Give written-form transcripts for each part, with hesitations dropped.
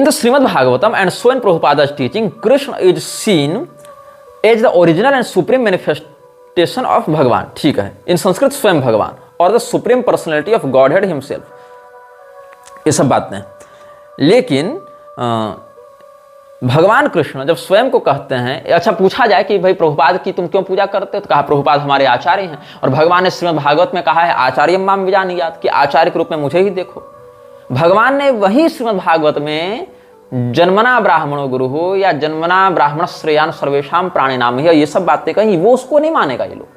In the Srimad Bhagavatam and so in Prabhupada's teaching, Krishna is seen as the original and supreme manifestation of Bhagavan. ठीक है, in Sanskrit स्वयं भगवान और the supreme personality of Godhead himself, ये सब बातें। लेकिन भगवान कृष्ण जब स्वयं को कहते हैं, अच्छा पूछा जाए कि भाई प्रभुपाद की तुम क्यों पूजा करते हो, तो कहा प्रभुपाद हमारे आचार्य हैं। और भगवान ने श्रीमद् भागवत में कहा है आचार्य माम विजानीयात्, कि आचार्य के रूप में मुझे ही देखो। भगवान ने वही श्रीमद् भागवत में जन्मना ब्राह्मणो गुरु हो या जन्मना ब्राह्मण श्रेयान सर्वेशाम प्राणी नाम, ये सब बातें कही, वो उसको नहीं मानेगा ये लोग।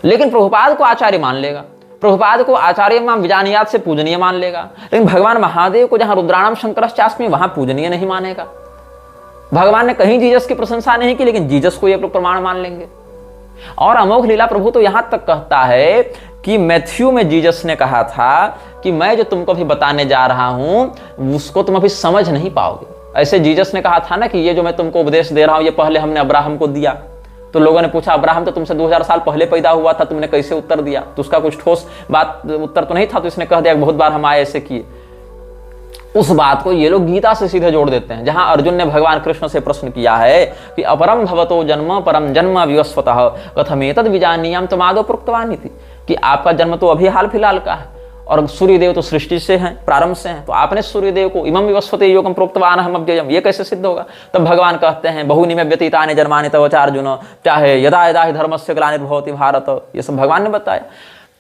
लेकिन प्रभुपाद को आचार्य मान लेगा, प्रभुपाद को आचार्य माम विजानीयात् से पूजनीय मान लेगा। लेकिन भगवान महादेव को जहां रुद्राणाम शंकरश्चास्मि वहां पूजनीय नहीं मानेगा। भगवान ने कहीं जीसस की प्रशंसा नहीं की, लेकिन जीसस को ये प्रमाण मान लेंगे। और अमोघ लीला प्रभु तो यहां तक कहता है कि मैथ्यू में जीसस ने कहा था कि मैं जो तुमको अभी बताने जा रहा हूं उसको तुम अभी समझ नहीं पाओगे। ऐसे जीसस ने कहा था ना कि ये जो मैं तुमको उपदेश दे रहा हूं ये पहले हमने अब्राहम को दिया। तो लोगों ने पूछा अब्राहम तो तुमसे 2000 साल पहले पैदा हुआ था, तुमने कैसे उत्तर दिया? तो उसका कुछ ठोस बात उत्तर तो नहीं था, तो इसने कह दिया बहुत बार हम आए ऐसे किए। उस बात को ये लोग गीता से सीधे जोड़ देते हैं, जहां अर्जुन ने भगवान कृष्ण से प्रश्न किया है कि अपरम भवतो जन्म परम जन्म विवस्वतः कथमेतद् विजानीयाम तमादो प्रोक्तवानी थी, कि आपका जन्म तो अभी हाल फिलहाल का है और सूर्यदेव तो सृष्टि से हैं, प्रारंभ से हैं, तो आपने सूर्यदेव को इमं विवस्वते योगम प्रोक्तवान हम अव्ययम, ये कैसे सिद्ध होगा? तब भगवान कहते हैं बहुनि में व्यतीतानि जन्मानि तव च अर्जुन चाहे यदा यदा हि धर्मस्य ग्लानिर्भवति भारत, ये सब भगवान ने बताया।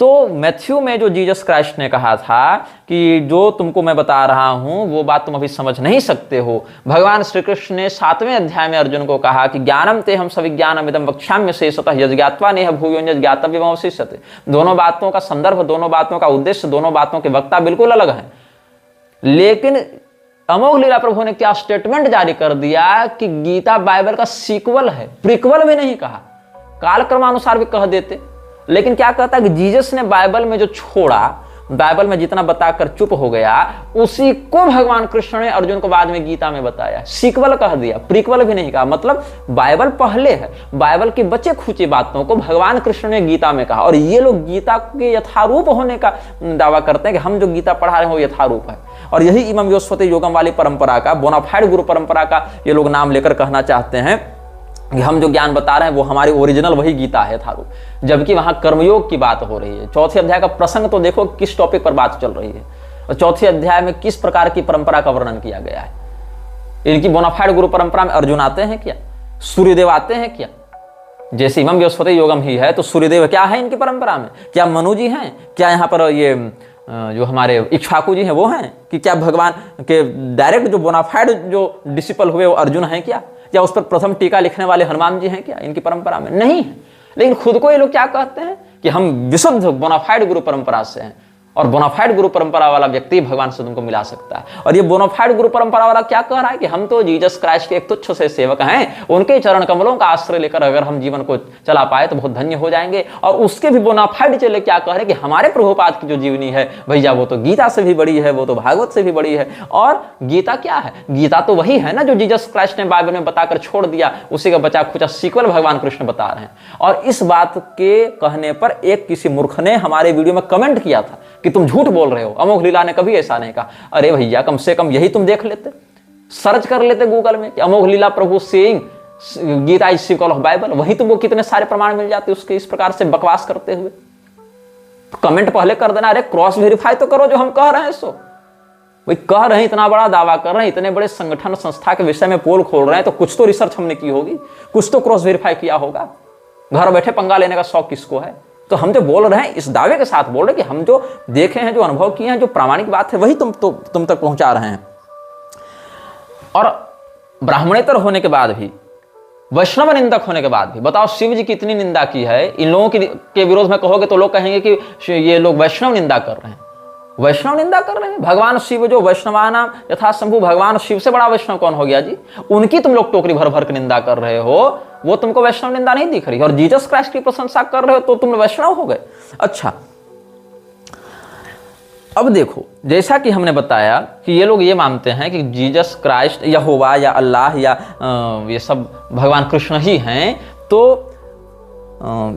तो मैथ्यू में जो जीसस क्राइस्ट ने कहा था कि जो तुमको मैं बता रहा हूं वो बात तुम अभी समझ नहीं सकते हो, भगवान श्री कृष्ण ने 7वें अध्याय में अर्जुन को कहा कि ज्ञानम ते हम सविज्ञानम इदं वक्ष्याम्य शेषतः यज्ञात्वा नेह भूयो यज्ञातव्यम अवशिष्यते। दोनों बातों का संदर्भ, दोनों बातों का उद्देश्य, दोनों बातों के वक्ता बिल्कुल अलग हैं। लेकिन अमोघ लीला प्रभु ने क्या स्टेटमेंट जारी कर दिया कि गीता बाइबल का सीक्वल है, प्रीक्वल भी नहीं कहा, कालक्रमानुसार भी कह देते। लेकिन क्या कहता है कि जीसस ने बाइबल में जो छोड़ा, बाइबल में जितना बताकर चुप हो गया, उसी को भगवान कृष्ण ने अर्जुन को बाद में गीता में बताया, सीक्वल कह दिया, प्रीक्वल भी नहीं कहा। मतलब बाइबल पहले है, बाइबल की बचे खुची बातों को भगवान कृष्ण ने गीता में कहा। और ये लोग गीता के यथारूप होने का दावा करते हैं कि हम जो गीता पढ़ा रहे हैं वो यथारूप है। और यही इमं विवस्वते योगम वाली परंपरा का, बोनाफाइड गुरु परंपरा का ये लोग नाम लेकर कहना चाहते हैं कि हम जो ज्ञान बता रहे हैं वो हमारी ओरिजिनल वही गीता है थारू, जबकि वहां कर्मयोग की बात हो रही है। चौथे अध्याय का प्रसंग तो देखो किस टॉपिक पर बात चल रही है, और चौथे अध्याय में किस प्रकार की परंपरा का वर्णन किया गया है। इनकी बोनाफाइड गुरु परंपरा में अर्जुन आते हैं क्या? सूर्यदेव आते हैं क्या? जैसे इमं विवस्वते योगम ही है तो सूर्यदेव क्या है इनकी परंपरा में? क्या मनु जी हैं? क्या यहाँ पर ये जो हमारे इक्ष्वाकु जी हैं वो हैं? कि क्या भगवान के डायरेक्ट जो बोनाफाइड जो डिसिपल हुए वो अर्जुन हैं क्या? या उस पर प्रथम टीका लिखने वाले हनुमान जी हैं क्या इनकी परंपरा में? नहीं है। लेकिन खुद को ये लोग क्या कहते हैं कि हम विशुद्ध बोनाफाइड गुरु परंपरा से हैं, और बोनाफाइड गुरु परंपरा वाला व्यक्ति भगवान से तुमको मिला सकता है। और ये बोनाफाइड गुरु परंपरा वाला क्या कह रहा है कि हम तो जीसस क्राइस्ट के एक तुच्छ से सेवक हैं, उनके चरण कमलों का आश्रय लेकर अगर हम जीवन को चला पाए तो बहुत धन्य हो जाएंगे। और उसके भी बोनाफाइड चले क्या कह रहे हैं कि हमारे प्रभुपाद की जो जीवनी है भैया वो तो गीता से भी बड़ी है, वो तो भागवत से भी बड़ी है। और गीता क्या है? गीता तो वही है ना जो जीसस क्राइस्ट ने बाइबल में बताकर छोड़ दिया, उसी का बचा खुचा सीक्वल भगवान कृष्ण बता रहे हैं। और इस बात के कहने पर एक किसी मूर्ख ने हमारे वीडियो में कमेंट किया था कि तुम झूठ बोल रहे हो, अमोघ लीला ने कभी ऐसा नहीं कहा। अरे भैया कम से कम यही तुम देख लेते, सर्च कर लेते गूगल में कि Amogh Lila Prabhu saying Gita is sequel of Bible, वही तुमको कितने सारे प्रमाण मिल जाते उसके इस प्रकार से बकवास करते हुए। तो कमेंट पहले कर देना, अरे क्रॉस वेरीफाई तो करो जो हम कह रहे हैं। सो वही कह रहे हैं, इतना बड़ा दावा कर रहे हैं, इतने बड़े संगठन संस्था के विषय में पोल खोल रहे हैं, तो कुछ तो रिसर्च हमने की होगी, कुछ तो क्रॉस वेरीफाई किया होगा। घर बैठे पंगा लेने का शौक किसको है? तो हम जो बोल रहे हैं इस दावे के साथ बोल रहे हैं कि हम जो देखे हैं, जो अनुभव किए हैं, जो प्रामाणिक बात है वही तुम तक पहुंचा रहे हैं। और ब्राह्मणेतर होने के बाद भी, वैष्णव निंदक होने के बाद भी, बताओ शिव जी की इतनी निंदा की है, इन लोगों के विरोध में कहोगे तो लोग कहेंगे कि ये लोग वैष्णव निंदा कर रहे हैं। वैष्णव निंदा कर रहे हैं? भगवान शिव जो वैष्णवानाम यथा शंभु, भगवान शिव से बड़ा वैष्णव कौन हो गया जी? उनकी तुम लोग टोकरी भर भर के निंदा कर रहे हो, वो तुमको वैष्णव निंदा नहीं दिख रही। और जीसस क्राइस्ट की प्रशंसा कर रहे हो तो तुम वैष्णव हो गए। अच्छा, अब देखो, जैसा कि हमने बताया कि ये लोग ये मानते हैं कि जीसस क्राइस्ट यहोवा या अल्लाह या ये सब भगवान कृष्ण ही हैं। तो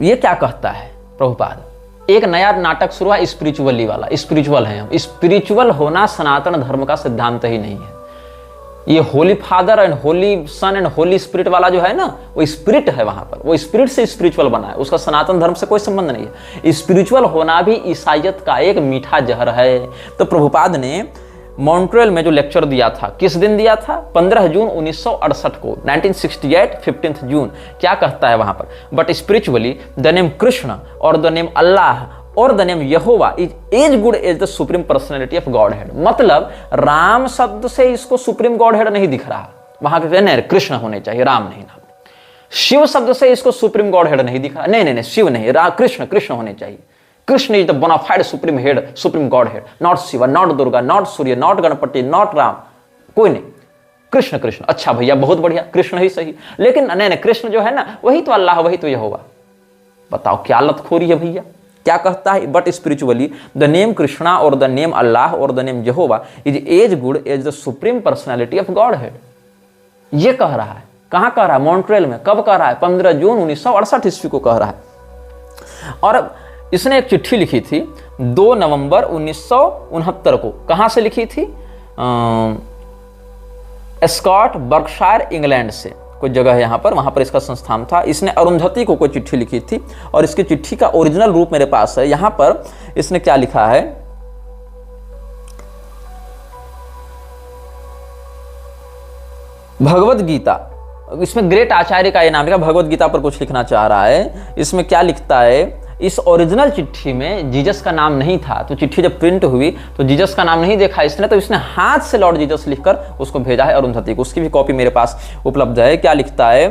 ये क्या कहता है प्रभुपाद? एक नया नाटक शुरू है स्पिरिचुअली वाला। स्पिरिचुअल है हम, स्पिरिचुअल होना सनातन धर्म का सिद्धांत ही नहीं है। ये holy father and holy son and holy spirit वाला जो है ना, वो स्पिरिट है वहां पर, वो स्पिरिट से स्पिरिचुअल बना है, उसका सनातन धर्म से कोई संबंध नहीं है। स्पिरिचुअल होना भी ईसाइयत का एक मीठा जहर है। तो प्रभुपाद ने मॉन्ट्रियल में जो लेक्चर दिया था, किस दिन दिया था? 15 जून 1968 को, 1968 15 जून। क्या कहता है वहां पर? But spiritually the name Krishna और द नेम अल्लाह और the name Jehovah is as good as the supreme personality of Godhead. मतलब राम शब्द से इसको सुप्रीम गॉड हेड नहीं दिख रहा, वहां कहते हैं कृष्ण होने चाहिए, राम नहीं नाम। शिव शब्द से इसको सुप्रीम गॉड हेड नहीं दिख रहा, नहीं शिव नहीं, कृष्ण होने चाहिए। Krishna is the bona fide supreme head, supreme Godhead, not Shiva, not Durga, not Surya, not Ganapati, not Ram, कोई नहीं, कृष्ण कृष्ण। अच्छा भैया बहुत बढ़िया, कृष्ण ही सही, लेकिन नहीं कृष्ण जो है ना वही तो अल्लाह, वही तो यहोवा। बताओ क्या लतखोरी है भैया। क्या कहता है? But spiritually the name Krishna और द नेम अल्लाह और the name Jehovah is as good as the supreme personality of Godhead. ये कह रहा है, कहां कह रहा है? मॉन्ट्रियल में। कब कह रहा है? 15 जून 1968 ईस्वी को कह रहा है। और इसने एक चिट्ठी लिखी थी 2 नवंबर 1969 को। कहां से लिखी थी? स्कॉट बर्कशायर इंग्लैंड से कोई जगह है यहाँ पर, वहां पर इसका संस्थान था। इसने अरुंधति को कोई चिट्ठी लिखी थी और इसकी चिट्ठी का ओरिजिनल रूप मेरे पास है। यहां पर इसने क्या लिखा है? भगवद गीता, इसमें ग्रेट आचार्य का ये नाम लिखा, भगवद गीता पर कुछ लिखना चाह रहा है। इसमें क्या लिखता है? इस ओरिजिनल चिट्ठी में जीसस का नाम नहीं था, तो चिट्ठी जब प्रिंट हुई तो जीसस का नाम नहीं देखा इसने, तो इसने हाथ से लॉर्ड जीसस लिखकर उसको भेजा है अरुंधति को। उसकी भी कॉपी मेरे पास उपलब्ध है। क्या लिखता है?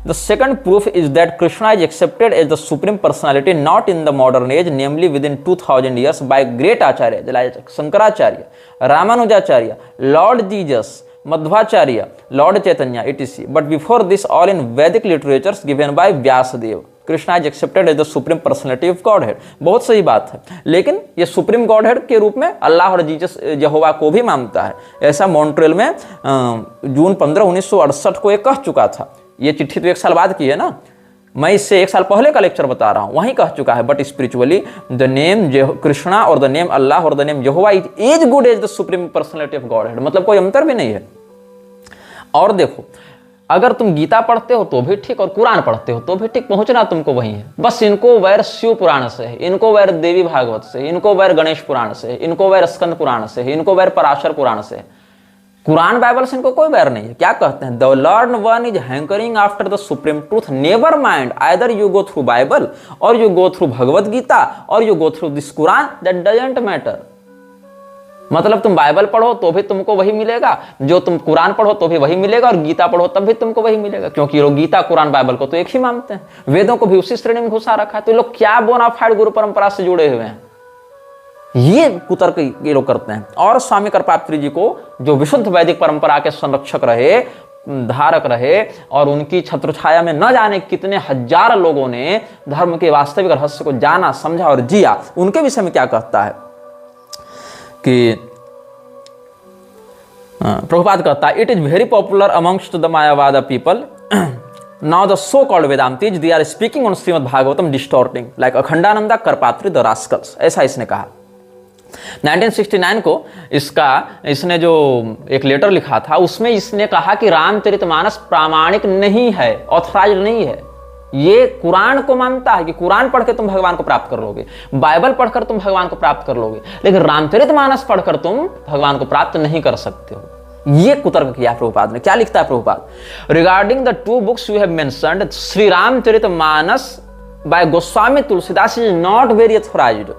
The second proof is that Krishna is accepted as the supreme personality not in the modern age, namely within 2000 years by great acharya Shankaracharya, Ramanujacharya, lord Jesus, Madhvacharya, lord Chaitanya etc. But before this, all in Vedic literatures given by Vyasadeva, Krishna is accepted as the supreme personality of Godhead. बहुत सही बात है, लेकिन ये supreme God head के रूप में अल्लाह और जीसस यहोवा को भी मानता है। ऐसा मॉन्ट्रियल में जून 15 1968 को ये कह चुका था। ये चिट्ठी तो 1 साल बाद की है ना, मैं इससे 1 साल पहले का लेक्चर बता रहा हूं, वहीं कह चुका है। But spiritually the name Krishna और द नेम अल्लाह और the name Jehovah is as good as the supreme personality of Godhead. मतलब कोई अंतर भी नहीं है। और देखो, अगर तुम गीता पढ़ते हो तो भी ठीक और कुरान पढ़ते हो तो भी ठीक, पहुंचना तुमको वहीं है। बस इनको वैर शिव पुराण से है, इनको वैर देवी भागवत से, इनको वैर गणेश पुराण से, इनको वैर स्कंद पुराण से, इनको वैर पराशर पुराण से। कुरान बाइबल से इनको कोई वैर नहीं है। क्या कहते हैं? The Lord one is hankering after the supreme truth, never mind either you go through Bible और you go through Bhagavad Gita और you go through this Quran, that doesn't matter. मतलब तुम बाइबल पढ़ो तो भी तुमको वही मिलेगा, जो तुम कुरान पढ़ो तो भी वही मिलेगा, और गीता पढ़ो तब भी तुमको वही मिलेगा, क्योंकि लोग गीता कुरान बाइबल को तो एक ही मानते हैं। वेदों को भी उसी श्रेणी में घुसा रखा है। तो लोग क्या बोनाफाइड गुरु परंपरा से जुड़े हुए हैं, ये कुतर्क ये लोग करते हैं। और स्वामी कृपात्री जी को, जो विशुद्ध वैदिक परंपरा के संरक्षक रहे, धारक रहे, और उनकी छत्रछाया में न जाने कितने हजार लोगों ने धर्म के वास्तविक रहस्य को जाना, समझा और जिया, उनके विषय में क्या कहता है कि प्रभुपाद कहता है, it is very popular amongst the Mayavada people now the so called Vedantis, they are speaking on Srimad Bhagavatam distorting like Akhandananda Karpatri the rascals. ऐसा इसने कहा। 1969 को इसने जो एक लेटर लिखा था, उसमें इसने कहा कि रामचरितमानस प्रामाणिक नहीं है, ऑथराइज्ड नहीं है। ये कुरान को मानता है कि कुरान पढ़ के तुम भगवान को प्राप्त कर लोगे, बाइबल पढ़कर तुम भगवान को प्राप्त कर लोगे, लेकिन रामचरितमानस पढ़कर तुम भगवान को प्राप्त नहीं कर सकते हो। ये कुतर्क किया प्रभुपाद ने। क्या लिखता है Prabhupada? Regarding the 2 books you have mentioned, Shri Ramcharitmanas by Goswami Tulsidas is not very authorised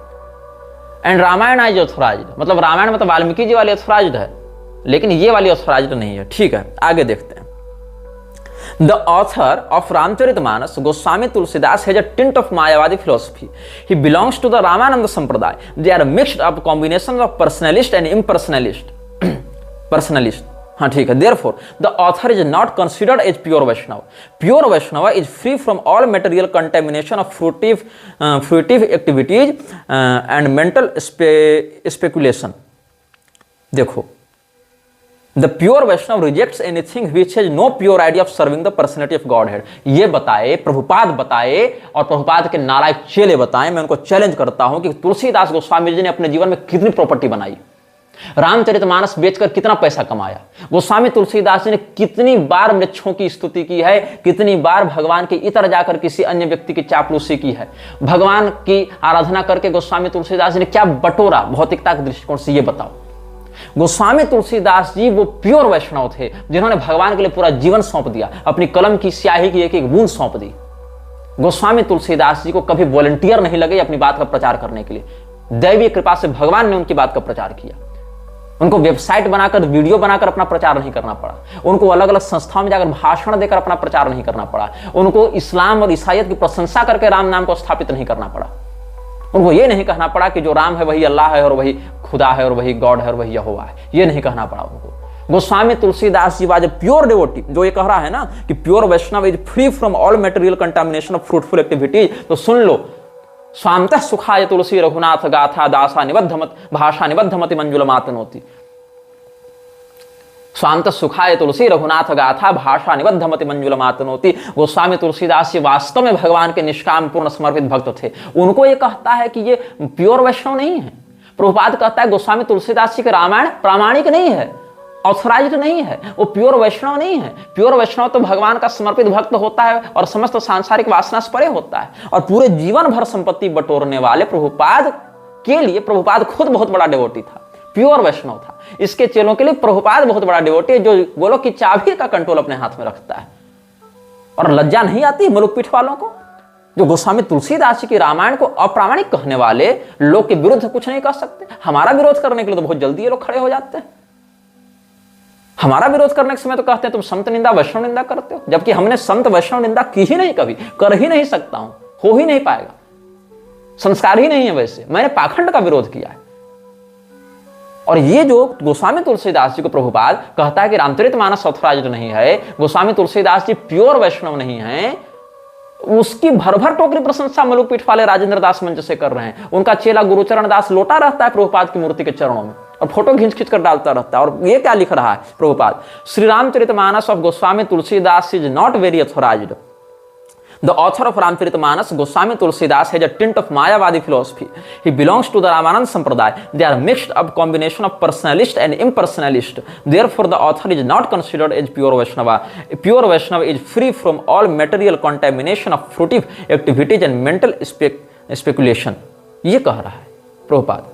and Ramayana is authorised. मतलब रामायण मतलब वाल्मीकि जी वाली ऑथराइज्ड है, लेकिन ये वाली ऑथराइज्ड नहीं है। ठीक है, आगे देखते हैं। The author of Ramcharitmanas, Goswami Tulsidas, has a tint of Mayavadi philosophy. He belongs to the Ramananda Sampradaya. They are mixed up combinations of personalist and impersonalist. Personalist. हाँ ठीक है। Therefore, the author is not considered as pure Vaishnava. Pure Vaishnava is free from all material contamination of fruitive activities and mental speculation. देखो, The pure Vaishnava rejects anything which has no pure idea of serving the personality of Godhead. ये बताए, प्रभुपाद बताए, और प्रभुपाद के नालायक चेले बताएं। मैं उनको चैलेंज करता हूं कि तुलसीदास गोस्वामी जी ने अपने जीवन में कितनी प्रॉपर्टी बनाई, रामचरितमानस बेचकर कितना पैसा कमाया। गोस्वामी तुलसीदास जी ने कितनी बार वृक्षों की स्तुति की है, कितनी बार भगवान के इतर जाकर किसी अन्य व्यक्ति की चापलूसी की है। भगवान की आराधना करके गोस्वामी तुलसीदास जी ने क्या बटोरा भौतिकता के दृष्टिकोण से, ये बताओ। गोस्वामी तुलसीदास जी वो प्योर वैष्णव थे जिन्होंने भगवान के लिए पूरा जीवन सौंप दिया, अपनी कलम की स्याही की एक एक बूंद सौंप दी। गोस्वामी तुलसीदास जी को कभी वॉलंटियर नहीं लगे अपनी बात का प्रचार करने के लिए। दैवीय कृपा से भगवान ने उनकी बात का प्रचार किया। उनको वेबसाइट बनाकर, वीडियो बनाकर अपना प्रचार नहीं करना पड़ा। उनको अलग अलग संस्थाओं में जाकर भाषण देकर अपना प्रचार नहीं करना पड़ा। उनको इस्लाम और ईसाईयत की प्रशंसा करके राम नाम को स्थापित नहीं करना पड़ा। उनको यह नहीं कहना पड़ा कि जो राम है वही अल्लाह है और वही खुदा है और वही गॉड है और वही यहोवा है, यह नहीं कहना पड़ा उनको। Goswami Tulsidas ji was pure devotee, जो ये कह रहा है ना कि pure Vaishnava is free from all material contamination of fruitful activities, तो सुन लो। स्वांतः सुखाय तुलसी रघुनाथ गाथा दासा निबद्धमत भाषा निबद्धमति मंजुल मातनोति। स्वांत सुखाय तुलसी रघुनाथ गाथा भाषा निबद्धमति मंजुल मातनोति। गोस्वामी तुलसीदास जी वास्तव में भगवान के निष्काम पूर्ण समर्पित भक्त थे। उनको ये कहता है कि ये प्योर वैष्णव नहीं है। प्रभुपाद कहता है गोस्वामी तुलसीदास जी के रामायण प्रामाणिक नहीं है, ऑथराइज्ड नहीं है, वो प्योर वैष्णव नहीं है। प्योर वैष्णव तो भगवान का समर्पित भक्त होता है और समस्त सांसारिक वासना से परे होता है। और पूरे जीवन भर संपत्ति बटोरने वाले प्रभुपाद के लिए प्रभुपाद खुद बहुत बड़ा डिवोटी था, प्योर वैष्णव था। इसके चेलों के लिए प्रभुपाद बहुत बड़ा डिवोटी है, जो गोलोक की चाबी का कंट्रोल अपने हाथ में रखता है। और लज्जा नहीं आती मुलुक पीठ वालों को, जो गोस्वामी तुलसीदास जी की रामायण को अप्रामाणिक कहने वाले लोग के विरुद्ध कुछ नहीं कर सकते। हमारा विरोध करने के लिए तो बहुत जल्दी ये लोग खड़े हो जाते हैं। हमारा विरोध करने के समय तो कहते हैं तुम संत निंदा वैष्णव निंदा करते हो, जबकि हमने संत वैष्णव निंदा की ही नहीं, कभी कर ही नहीं सकता हूं, हो ही नहीं पाएगा, संस्कार ही नहीं है। वैसे मैंने पाखंड का विरोध किया है। और ये जो गोस्वामी तुलसीदास जी को प्रभुपाद कहता है कि रामचरितमानस ऑथराइज्ड नहीं है, गोस्वामी तुलसीदास जी प्योर वैष्णव नहीं है, उसकी भर भर टोकरी प्रशंसा मलुक पीठ वाले राजेंद्र दास मंच से कर रहे हैं। उनका चेला गुरुचरण दास लोटा रहता है प्रभुपाद की मूर्ति के चरणों में और फोटो खींच खींच कर डालता रहता है। और ये क्या लिख रहा है Prabhupada, Shri Ramcharitmanas of Goswami Tulsidas is not very authorised. The author of Ramcharitmanas, Goswami Tulsidas, has a tint of Mayavadi philosophy. He belongs to the Ramananda Sampradaya. They are mixed up combination of personalist and impersonalist. Therefore, the author is not considered as pure Vaishnava. A pure Vaishnava is free from all material contamination of fruitive activities and mental speculation. ये कह रहा है प्रभुपाद।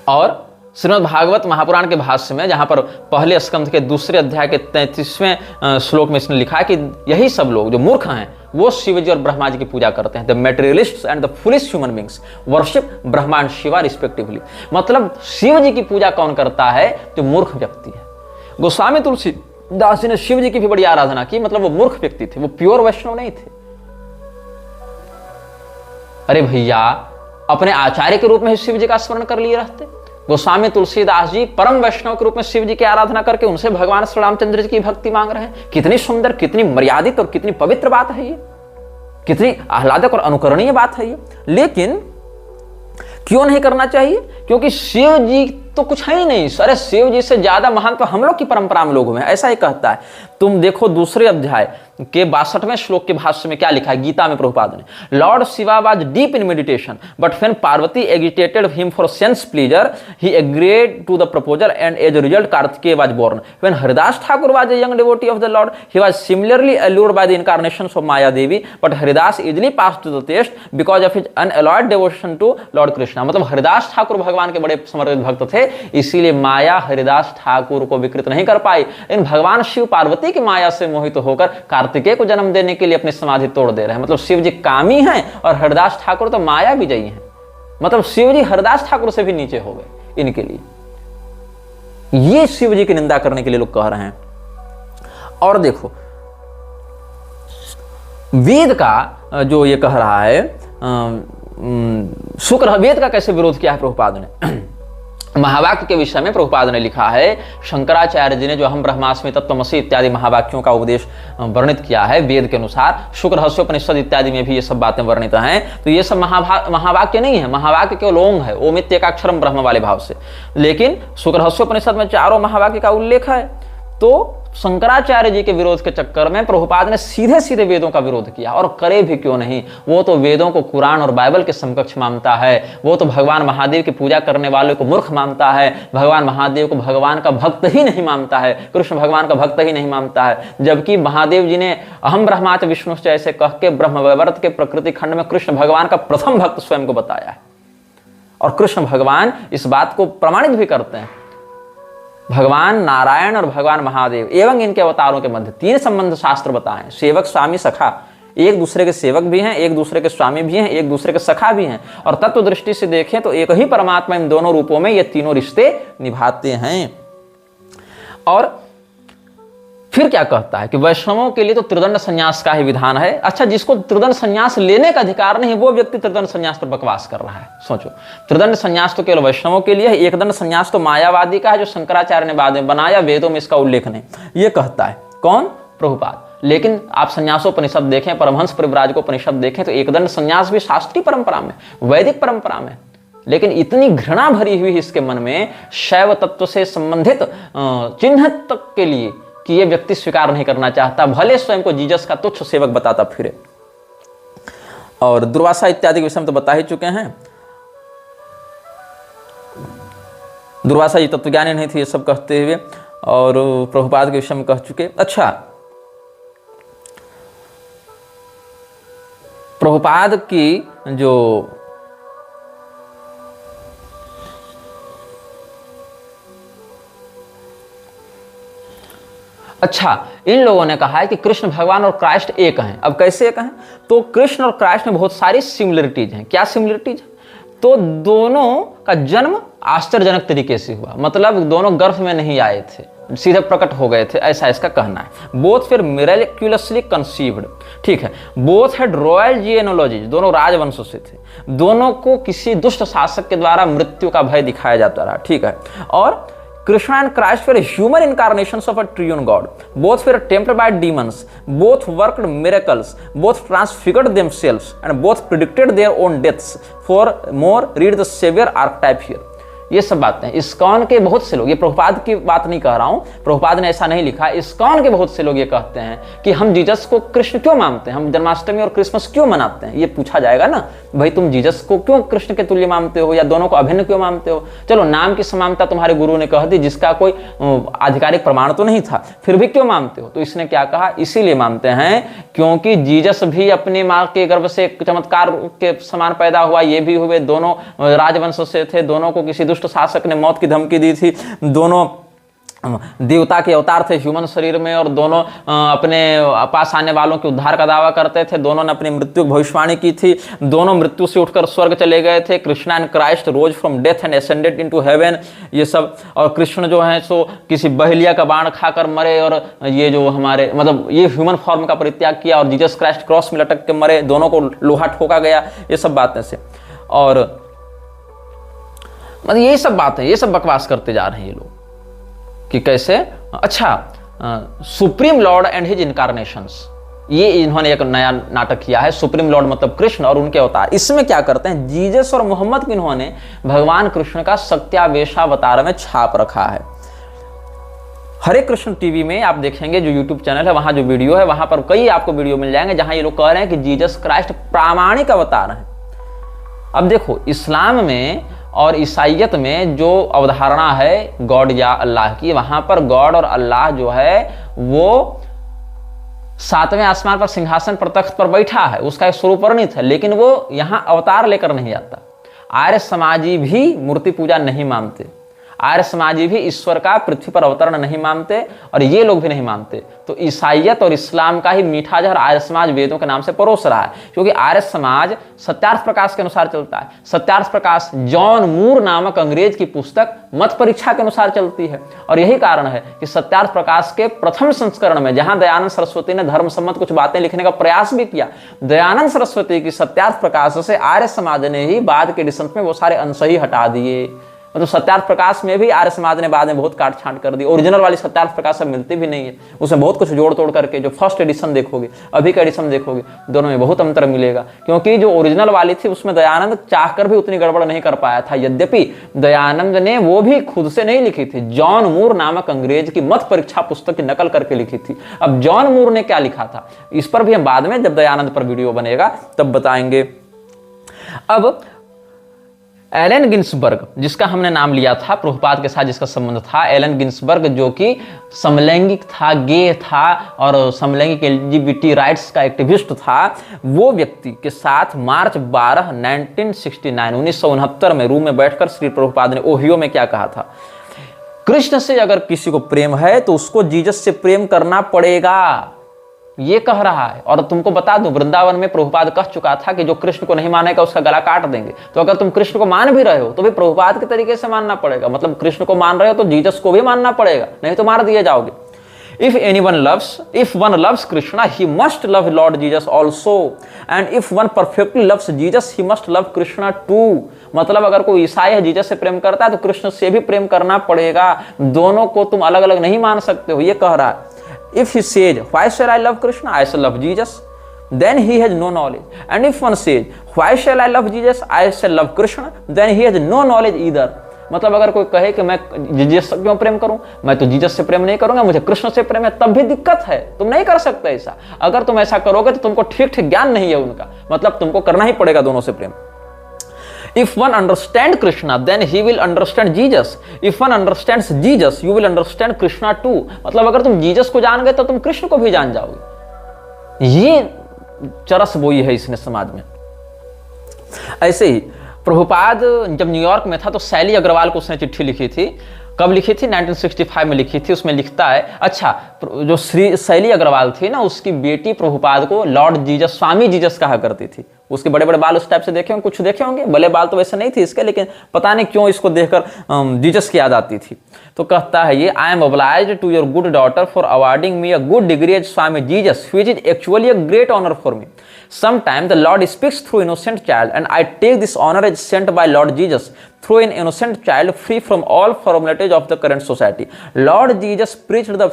और श्रीमद् भागवत महापुराण के भाष्य में, जहां पर पहले स्कंध के दूसरे अध्याय के 33वें श्लोक में इसने लिखा है कि यही सब लोग जो मूर्ख हैं वो शिव जी और ब्रह्मा जी की पूजा करते हैं। The materialists and the foolish human beings worship Brahma and Shiva respectively. मतलब शिव जी की पूजा कौन करता है? जो मूर्ख व्यक्ति है। गोस्वामी तुलसीदास जी ने शिव जी की भी बड़ी आराधना की, मतलब वो मूर्ख व्यक्ति थे, वो प्योर वैष्णव नहीं थे। अरे भैया, अपने आचार्य के रूप में शिव जी का स्मरण कर लिए रहते। गोस्वामी तुलसीदास जी परम वैष्णव के रूप में शिव जी की आराधना करके उनसे भगवान श्री रामचंद्र जी की भक्ति मांग रहे हैं। कितनी सुंदर, कितनी मर्यादित और कितनी पवित्र बात है ये, कितनी आह्लादक और अनुकरणीय बात है ये। लेकिन क्यों नहीं करना चाहिए? क्योंकि शिव जी तो कुछ है ही नहीं। अरे शिव जी से ज्यादा महान तो हम लोग की परंपरा में लोग हैं, ऐसा ही कहता है। तुम देखो दूसरे अध्याय के 62वें श्लोक के भाष्य में क्या लिखा है गीता में प्रभुपाद ने। Lord Shiva was deep in meditation but when Parvati agitated him for sense pleasure he agreed to the proposal and as a result Kartikeya was born. When Haridas Thakur was a young devotee of the lord he was similarly allured by the incarnations of Maya Devi but Haridas easily passed to the taste because of his unalloyed devotion to Lord Krishna। मतलब हरिदास ठाकुर भगवान के बड़े समर्पित भक्त थे, इसीलिए माया हरिदास ठाकुर को विकृत नहीं कर पाई। इन भगवान शिव पार्वती की माया से मोहित होकर कार्तिकेय को जन्म देने के लिए अपनी समाधि तोड़ दे रहे हैं। मतलब शिव जी कामी हैं और हरिदास ठाकुर तो माया विजयी हैं। मतलब शिव जी हरिदास ठाकुर से भी नीचे हो गए इनके लिए। ये शिव जी की निंदा करने के लिए लोग कह रहे हैं। और देखो वेद का जो ये कह रहा है, शुक्र वेद का कैसे विरोध किया है प्रभुपाद ने। महावाक्य के विषय में प्रभुपाद ने लिखा है, शंकराचार्य जी ने जो हम ब्रह्मास्मि तत्त्वमसि इत्यादि महावाक्यों का उपदेश वर्णित किया है वेद के अनुसार, शुक्र रहस्योपनिषद इत्यादि में भी ये सब बातें वर्णित हैं। तो ये सब महावाक्य नहीं है, महावाक्य केवल ओम है, ओमित्येकाक्षरम ब्रह्म वाले भाव से। लेकिन शुक्र रहस्योपनिषद में चारों महावाक्य का उल्लेख है। तो शंकराचार्य जी के विरोध के चक्कर में प्रभुपाद ने सीधे सीधे वेदों का विरोध किया, और करे भी क्यों नहीं। वो तो वेदों को कुरान और बाइबल के समकक्ष मानता है, वो तो भगवान महादेव की पूजा करने वालों को मूर्ख मानता है, भगवान महादेव को भगवान का भक्त ही नहीं मानता है, कृष्ण भगवान का भक्त ही नहीं मानता है। जबकि महादेव जी ने अहम ब्रह्माच विष्णुश्च ऐसे कह के ब्रह्मवैवर्त के प्रकृति खंड में कृष्ण भगवान का प्रथम भक्त स्वयं को बताया है, और कृष्ण भगवान इस बात को प्रमाणित भी करते हैं। भगवान नारायण और भगवान महादेव एवं इनके अवतारों के मध्य 3 संबंध शास्त्र बताएं, सेवक स्वामी सखा, एक दूसरे के सेवक भी हैं, एक दूसरे के स्वामी भी हैं, एक दूसरे के सखा भी हैं, और तत्व दृष्टि से देखें तो एक ही परमात्मा इन दोनों रूपों में ये तीनों रिश्ते निभाते हैं। और फिर क्या कहता है कि वैष्णवों के लिए तो त्रिदंड संन्यास का ही विधान है। अच्छा, जिसको त्रिदंड संन्यास लेने का अधिकार नहीं, वो व्यक्ति त्रिदंड संन्यास पर बकवास कर रहा है। सोचो, त्रिदंड संन्यास तो केवल वैष्णवों के लिए है, एक दंड संन्यास तो मायावादी का है, जो शंकराचार्य ने बाद में बनाया, वेदों में इसका उल्लेख नहीं। ये कहता है कौन? प्रभुपाद। लेकिन आप संन्यासोपनिषद देखें, परमहंस परिव्राजकोपनिषद देखें, तो एक दंड संन्यास भी शास्त्रीय परंपरा में, वैदिक परंपरा में, लेकिन इतनी घृणा भरी हुई इसके मन में शैव तत्व से संबंधित चिन्ह तक के लिए कि ये व्यक्ति स्वीकार नहीं करना चाहता, भले स्वयं को जीसस का तुच्छ सेवक बताता फिरे। और दुर्वासा इत्यादि के विषय में तो बता ही चुके हैं। दुर्वासा जी तत्वज्ञानी नहीं थे ये सब कहते हुए, और प्रभुपाद के विषय में कह चुके। अच्छा, प्रभुपाद की जो इन लोगों ने कहा है कि कृष्ण भगवान और क्राइस्ट एक हैं। अब कैसे एक हैं? तो कृष्ण और क्राइस्ट में बहुत सारी सिमिलरिटीज हैं। क्या सिमिलरिटीज? तो दोनों का जन्म आश्चर्यजनक तरीके से हुआ, मतलब दोनों गर्भ में नहीं आए थे, सीधे प्रकट हो गए थे, ऐसा इसका कहना है। बोथ फिर मिरेक्युलसली कंसीव्ड, ठीक है। बोथ हैड रॉयल जीनोलॉजी, दोनों राजवंशों से थे, दोनों को किसी दुष्ट शासक के द्वारा मृत्यु का भय दिखाया जाता रहा, ठीक है। और Krishna and Christ were human incarnations of a triune God. Both were tempted by demons. Both worked miracles. Both transfigured themselves and both predicted their own deaths. For more, read the Savior archetype here. ये सब बातें ISKCON के बहुत से लोग, ये प्रभुपाद की बात नहीं कह रहा हूं, प्रभुपाद ने ऐसा नहीं लिखा, इस्कॉन के बहुत से लोग ये कहते हैं कि हम जीसस को कृष्ण क्यों मानते हैं, हम जन्माष्टमी और क्रिसमस क्यों मनाते हैं। ये पूछा जाएगा ना, भाई तुम जीसस को क्यों कृष्ण के तुल्य मानते हो, या दोनों को अभिन्न क्यों मानते हो। चलो, नाम की समानता तुम्हारे गुरु ने कह दी, जिसका कोई आधिकारिक प्रमाण तो नहीं था, फिर भी क्यों मानते हो। तो इसने क्या कहा, इसीलिए मानते हैं क्योंकि जीसस भी अपनी माँ के गर्भ से चमत्कार के समान पैदा हुआ, ये भी हुए, दोनों राजवंश से थे, दोनों को किसी शासक ने मौत की धमकी दी थी, दोनों देवता के अवतार थे ह्यूमन शरीर में, और दोनों अपने पास आने वालों के उद्धार का दावा करते थे, दोनों ने अपनी मृत्यु की भविष्यवाणी की थी, दोनों मृत्यु से उठकर स्वर्ग चले गए थे। Krishna and Christ rose from death and ascended into heaven, ये सब। और कृष्ण जो है सो किसी बहलिया का बाण खाकर मरे, और ये जो हमारे मतलब ये ह्यूमन फॉर्म का परित्याग किया, और जीसस क्राइस्ट क्रॉस में लटक के मरे, दोनों को लोहा ठोका गया, ये सब बातें से। और मतलब यही सब बातें, ये सब बकवास करते जा रहे हैं ये लोग कि कैसे। अच्छा, supreme Lord and his incarnations, ये इन्होंने एक नया नाटक किया है। सुप्रीम लॉर्ड मतलब कृष्ण और उनके अवतार। इसमें क्या करते हैं, जीसस और मोहम्मद को इन्होंने भगवान कृष्ण का सत्यावेशावतार में छाप रखा है। हरे कृष्ण टीवी में आप देखेंगे, जो यूट्यूब चैनल है, वहां जो वीडियो है, वहां पर कई आपको वीडियो मिल जाएंगे जहां ये लोग कह रहे हैं कि जीसस क्राइस्ट प्रामाणिक अवतार है। अब देखो, इस्लाम में और ईसाइयत में जो अवधारणा है गॉड या अल्लाह की, वहां पर गॉड और अल्लाह जो है वो 7वें आसमान पर सिंहासन पर तख्त पर बैठा है, उसका एक स्वरूप वर्णित है, लेकिन वो यहां अवतार लेकर नहीं आता। आर्य समाजी भी मूर्ति पूजा नहीं मानते, आर्य समाजी भी ईश्वर का पृथ्वी पर अवतरण नहीं मानते, और ये लोग भी नहीं मानते। तो ईसाइयत और इस्लाम का ही मीठा जहर आर्य समाज वेदों के नाम से परोस रहा है, क्योंकि आर्य समाज सत्यार्थ प्रकाश के अनुसार चलता है। सत्यार्थ प्रकाश जॉन मूर नामक अंग्रेज की पुस्तक मत परीक्षा के अनुसार चलती है, और यही कारण है कि सत्यार्थ प्रकाश के प्रथम संस्करण में, जहां दयानंद सरस्वती ने धर्म सम्मत कुछ बातें लिखने का प्रयास भी किया, दयानंद सरस्वती की सत्यार्थ प्रकाश से आर्य समाज ने ही बाद के एडिशन में वो सारे अंश ही हटा दिए। मतलब सत्यार्थ प्रकाश में भी आर्य समाज ने बाद में बहुत काट छांट कर दी। ओरिजिनल वाली सत्यार्थ प्रकाश अब मिलती भी नहीं है, उसमें बहुत कुछ जोड़ तोड़ करके, जो फर्स्ट एडिशन देखोगे अभी का एडिशन देखोगे, दोनों में बहुत अंतर मिलेगा। क्योंकि जो ओरिजिनल वाली थी उसमें दयानंद चाहकर भी उतनी गड़बड़ नहीं कर पाया था। यद्यपि दयानंद ने वो भी खुद से नहीं लिखी थी, जॉन मूर नामक अंग्रेज की मत परीक्षा पुस्तक की नकल करके लिखी थी। अब जॉन मूर ने क्या लिखा था इस पर भी हम बाद में जब दयानंद पर वीडियो बनेगा तब बताएंगे। अब एलन गिन्सबर्ग, जिसका हमने नाम लिया था प्रभुपाद के साथ जिसका संबंध था, एलन गिन्सबर्ग जो कि समलैंगिक था, गे था और समलैंगिक एलजीबीटी राइट्स का एक्टिविस्ट था, वो व्यक्ति के साथ मार्च 12 1969 में रूम में बैठकर श्री प्रभुपाद ने ओहियो में क्या कहा था, कृष्ण से अगर किसी को प्रेम है तो उसको जीसस से प्रेम करना पड़ेगा, ये कह रहा है। और तुमको बता दूं, वृंदावन में प्रभुपाद कह चुका था कि जो कृष्ण को नहीं मानेगा उसका गला काट देंगे। तो अगर तुम कृष्ण को मान भी रहे हो तो भी प्रभुपाद के तरीके से मानना पड़ेगा, मतलब कृष्ण को मान रहे हो तो जीसस को भी मानना पड़ेगा, नहीं तो मार दिए जाओगे। If one loves Krishna, he must love Lord Jesus also, and if one perfectly loves Jesus, he must love Krishna too. मतलब अगर कोई ईसाई है जीसस से प्रेम करता है तो कृष्ण से भी प्रेम करना पड़ेगा, दोनों को तुम अलग अलग नहीं मान सकते हो, ये कह रहा है। If he says, why shall I love Krishna? I shall love Jesus. Then he has no knowledge. And if one says, why shall I love Jesus? I shall love Krishna. Then he has no knowledge either. मतलब अगर कोई कहे कि मैं Jesus से क्यों प्रेम करूं, मैं तो जीसस से प्रेम नहीं करूंगा, मुझे कृष्ण से प्रेम है, तब भी दिक्कत है, तुम नहीं कर सकते ऐसा। अगर तुम ऐसा करोगे तो तुमको ठीक ठीक ज्ञान नहीं है उनका, मतलब तुमको करना ही पड़ेगा दोनों से प्रेम। If one understands Krishna, then he will understand Jesus. If one understands Jesus, you will understand Krishna too. मतलब अगर तुम जीसस को जान गए तो तुम कृष्ण को भी जान जाओगे। ये चरस बोई है इसने समाज में। ऐसे ही प्रभुपाद जब न्यूयॉर्क में था तो शैली अग्रवाल को उसने चिट्ठी लिखी थी। कब लिखी थी? 1965 में लिखी थी। उसमें लिखता है, अच्छा, जो श्री शैली अग्रवाल थी ना, उसकी बेटी प्रभुपाद को लॉर्ड जीसस, स्वामी जीसस कहा करती थी। उसके बड़े बड़े बाल उस टाइप से देखे होंगे, कुछ देखे होंगे, भले बाल तो वैसे नहीं थे इसके, लेकिन पता नहीं क्यों इसको देखकर जीसस की याद आती थी। तो कहता है ये, I am obliged to your good daughter for awarding me a good degree as Swami Jesus, which is actually a great honour for me. Sometimes the Lord speaks through innocent child, and I take this honor as sent by Lord Jesus through an innocent child free from all formalities of the current society. Lord Jesus preached the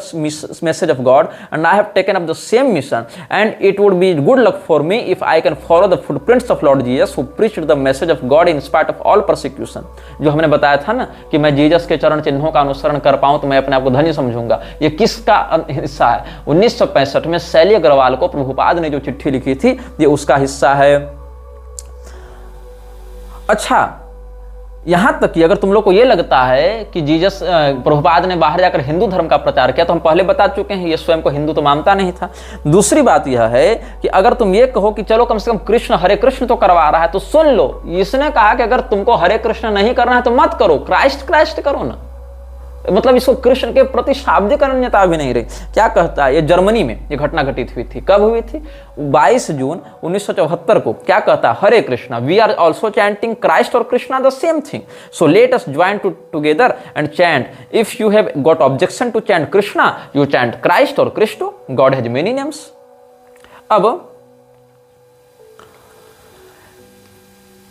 message of God, and I have taken up the same mission, and it would be good luck for me if I can follow the footprints of Lord Jesus who preached the message of God in spite of all persecution. जो हमने बताया था ना कि मैं Jesus के चरण चिन्हों का अनुसरण कर पाऊं तो मैं अपने आप को धन्य समझूंगा। ये किसका हिस्सा है? 1965 में शैली अग्रवाल को प्रभुपाद ने जो चिट्ठी लिखी थी, ये उसका हिस्सा है। अच्छा, यहां तक कि अगर तुम लोग को यह लगता है कि जीसस, प्रभुपाद ने बाहर जाकर हिंदू धर्म का प्रचार किया, तो हम पहले बता चुके हैं ये स्वयं को हिंदू तो मानता नहीं था। दूसरी बात यह है कि अगर तुम ये कहो कि चलो कम से कम कृष्ण हरे कृष्ण तो करवा रहा है, तो सुन लो, इसने कहा कि अगर तुमको हरे कृष्ण नहीं करना है तो मत करो, क्राइस्ट क्राइस्ट करो ना। मतलब इसको कृष्ण के प्रति शाब्दिक अनन्यता भी नहीं रही। क्या कहता है? ये जर्मनी में ये घटना घटित हुई थी। कब हुई थी? 22 जून 1974 को। क्या कहता है? Hare Krishna, we are also chanting Christ और Krishna the same thing, so let us join together and chant. If you have got objection to chant Krishna, you chant Christ और Krishna, God has many names. अब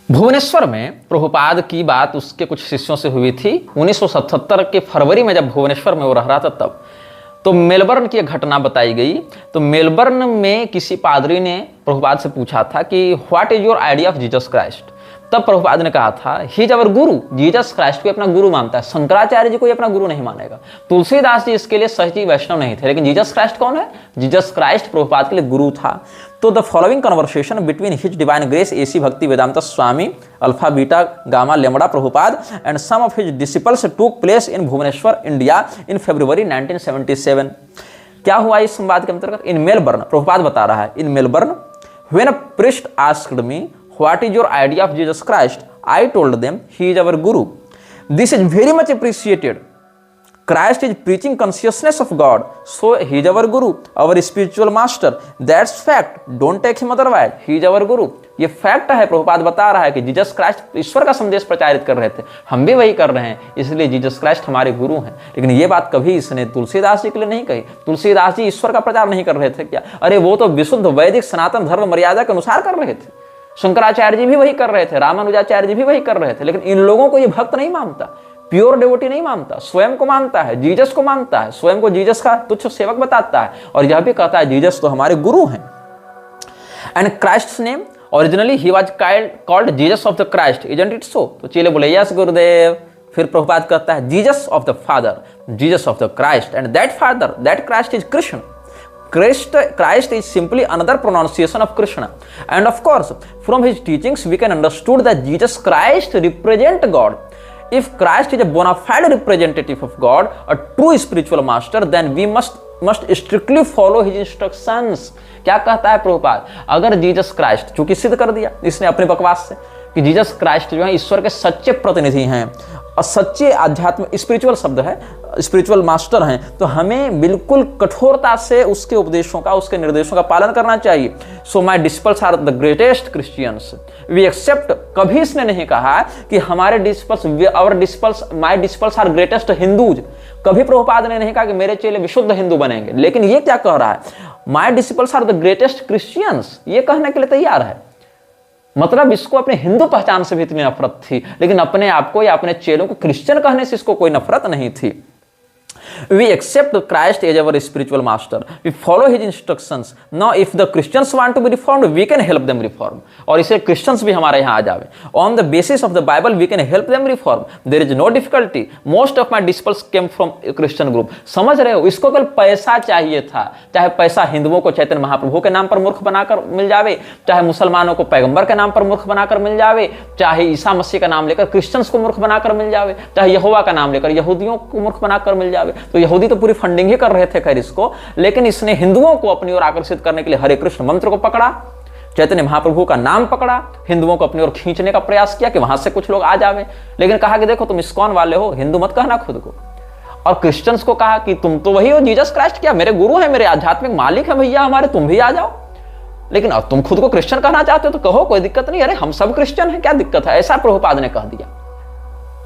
भुवनेश्वर में प्रभुपाद की बात उसके कुछ शिष्यों से हुई थी 1977 के फरवरी में, जब भुवनेश्वर में वो रह रहा था तब। तो मेलबर्न की एक घटना बताई गई। तो मेलबर्न में किसी पादरी ने प्रभुपाद से पूछा था कि what is your idea of Jesus Christ. तब प्रभुपाद ने कहा था, he is our Guru. Jesus Christ को अपना गुरु मानता है, शंकराचार्य जी को अपना गुरु नहीं मानेगा। तुलसीदास जी इसके लिए सही वैष्णव नहीं थे, लेकिन जीसस क्राइस्ट कौन है? जीसस क्राइस्ट प्रभुपाद के लिए गुरु था। तो the following conversation between his divine grace A C Bhaktivedanta Swami alpha beta gamma lambda Prabhupada and some of his disciples took place in Bhubaneswar India in February 1977। क्या हुआ इस संवाद के अंतर्गत? इन मेलबर्न, प्रभुपाद बता रहा है, in Melbourne when a priest asked me what is your idea of Jesus Christ, I told them he is our guru. This is very much appreciated. Christ is preaching consciousness of God, so he is our guru, our spiritual master. That's fact, don't take him otherwise. He is our guru. ये fact है। प्रभुपाद बता रहा है कि Jesus Christ ईश्वर का संदेश प्रचारित कर रहे थे, हम भी वही कर रहे हैं, इसलिए जीसस क्राइस्ट हमारे गुरु हैं। लेकिन ये बात कभी इसने तुलसीदास जी के लिए नहीं कही। तुलसीदास जी ईश्वर का प्रचार नहीं कर रहे थे क्या? अरे वो तो विशुद्ध वैदिक सनातन धर्म मर्यादा के अनुसार कर रहे थे। शंकराचार्य जी भी वही कर रहे थे, रामानुजाचार्य जी भी वही कर रहे थे, लेकिन इन लोगों को ये भक्त नहीं मानता, प्योर डिवोटी नहीं मानता, स्वयं को मानता है, जीसस को मानता है, स्वयं को जीसस का तुच्छ सेवक बताता है और यह भी कहता है जीसस तो हमारे गुरु हैं। And Christ's name originally he was called Jesus of the Christ, isn't it so? तो चेले बोले यस गुरुदेव। फिर प्रभुपाद कहता है Jesus of the father, Jesus of the Christ, and that father, that Christ is Krishna. Christ is simply another pronunciation of Krishna. And of course, from his teachings, we can understood that Jesus Christ represent God. If Christ is a bona fide representative of God, a true spiritual master, then we must strictly follow his instructions. क्या कहता है प्रभुपाद? अगर Jesus Christ, चूंकि सिद्ध कर दिया इसने अपने बकवास से कि जीसस क्राइस्ट जो है ईश्वर के सच्चे प्रतिनिधि हैं और सच्चे आध्यात्म, स्पिरिचुअल शब्द है, स्पिरिचुअल मास्टर हैं, तो हमें बिल्कुल कठोरता से उसके उपदेशों का, उसके निर्देशों का पालन करना चाहिए। So my disciples are the greatest Christians, we accept. कभी इसने नहीं कहा कि हमारे disciples, our disciples, my disciples are greatest Hindus. कभी प्रभुपाद ने नहीं कहा कि मेरे चेले विशुद्ध हिंदू बनेंगे, लेकिन ये क्या कह रहा है? My disciples are the greatest Christians, ये कहने के लिए तैयार है। मतलब इसको अपने हिंदू पहचान से भी इतनी नफरत थी, लेकिन अपने आप को या अपने चेलों को क्रिश्चियन कहने से इसको कोई नफरत नहीं थी। We accept Christ as our spiritual master. We follow his instructions. Now, if the Christians want to be reformed, we can help them reform. और इसे Christians भी हमारे यहाँ आ जावे। On the basis of the Bible, we can help them reform. There is no difficulty. Most of my disciples came from Christian group. समझ रहे हो? इसको केवल पैसा चाहिए था। चाहे पैसा हिंदुओं को चैतन्य महाप्रभु के नाम पर मूर्ख बनाकर मिल जावे, चाहे मुसलमानों को पैगंबर के नाम पर मूर्ख बनाकर मिल जावे, चाहे ईसा मसीह का नाम लेकर क्रिश्चियंस को मूर्ख बनाकर मिल जावे, चाहे यहोवा का नाम लेकर यहूदियों को मूर्ख बनाकर मिल जावे। तो यहूदी तो पूरी फंडिंग ही कर रहे थे खैर इसको, लेकिन इसने हिंदुओं को अपनी ओर आकर्षित करने के लिए हरे कृष्ण मंत्र को पकड़ा, चैतन्य महाप्रभु का नाम पकड़ा, हिंदुओं को अपनी ओर खींचने का प्रयास किया कि वहां से कुछ लोग आ जावे, लेकिन कहा कि देखो तुम इस्कॉन वाले हो, हिंदू मत कहना खुद को। और क्रिश्चियंस को कहा कि तुम तो वही हो जीसस क्राइस्ट, क्या मेरे गुरु हैं, मेरे आध्यात्मिक मालिक हैं भैया हमारे, तुम भी आ जाओ। लेकिन अब तुम खुद को क्रिश्चियन कहना चाहते हो तो कहो, कोई दिक्कत नहीं, अरे हम सब क्रिश्चियन हैं, क्या दिक्कत है? ऐसा प्रभुपाद ने कह दिया।